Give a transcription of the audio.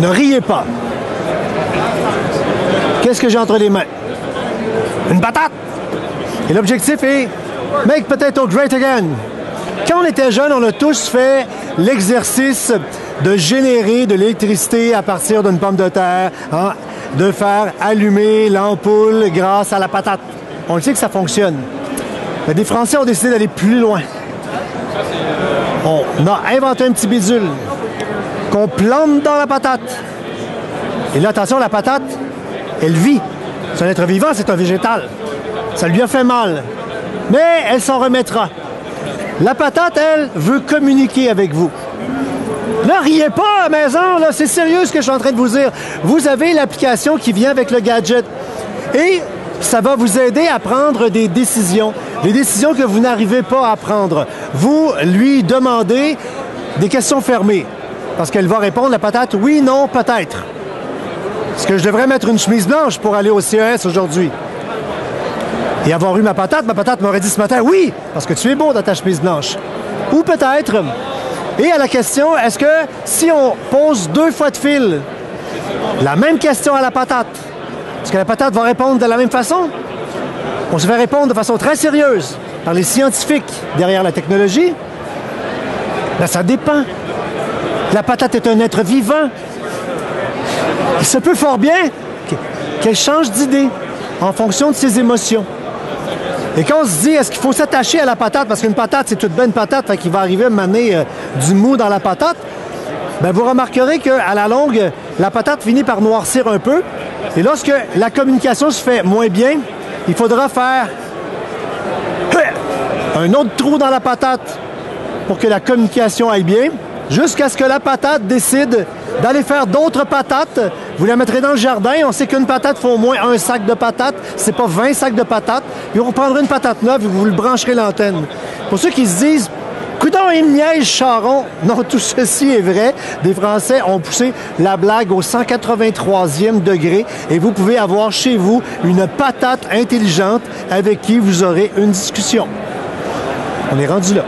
Ne riez pas. Qu'est-ce que j'ai entre les mains? Une patate! Et l'objectif est « Make potato great again ». Quand on était jeune, on a tous fait l'exercice de générer de l'électricité à partir d'une pomme de terre, hein, de faire allumer l'ampoule grâce à la patate. On le sait que ça fonctionne. Mais des Français ont décidé d'aller plus loin. On a inventé un petit bidule qu'on plante dans la patate. Et là, attention, la patate, elle vit. C'est un être vivant, c'est un végétal. Ça lui a fait mal. Mais elle s'en remettra. La patate, elle, veut communiquer avec vous. Ne riez pas à la maison, là, c'est sérieux ce que je suis en train de vous dire. Vous avez l'application qui vient avec le gadget. Et ça va vous aider à prendre des décisions. Des décisions que vous n'arrivez pas à prendre. Vous lui demandez des questions fermées. Parce qu'elle va répondre, la patate, oui, non, peut-être. Est-ce que je devrais mettre une chemise blanche pour aller au CES aujourd'hui? Et avoir eu ma patate m'aurait dit ce matin, oui, parce que tu es beau dans ta chemise blanche. Ou peut-être, et à la question, est-ce que si on pose 2 fois de fil la même question à la patate, est-ce que la patate va répondre de la même façon? On se fait répondre de façon très sérieuse par les scientifiques derrière la technologie. Ben, ça dépend. La patate est un être vivant. Il se peut fort bien qu'elle change d'idée en fonction de ses émotions. Et quand on se dit, est-ce qu'il faut s'attacher à la patate, parce qu'une patate, c'est toute bonne patate, fait qu'il va arriver à mener du mou dans la patate, ben vous remarquerez qu'à la longue, la patate finit par noircir un peu. Et lorsque la communication se fait moins bien, il faudra faire un autre trou dans la patate pour que la communication aille bien, jusqu'à ce que la patate décide d'aller faire d'autres patates. Vous la mettrez dans le jardin. On sait qu'une patate faut au moins 1 sac de patates. C'est pas 20 sacs de patates. Puis vous prendrez une patate neuve et vous le brancherez l'antenne. Pour ceux qui se disent « Coudon, il me niaise, Charon », non, tout ceci est vrai. Des Français ont poussé la blague au 183e degré et vous pouvez avoir chez vous une patate intelligente avec qui vous aurez une discussion. On est rendu là.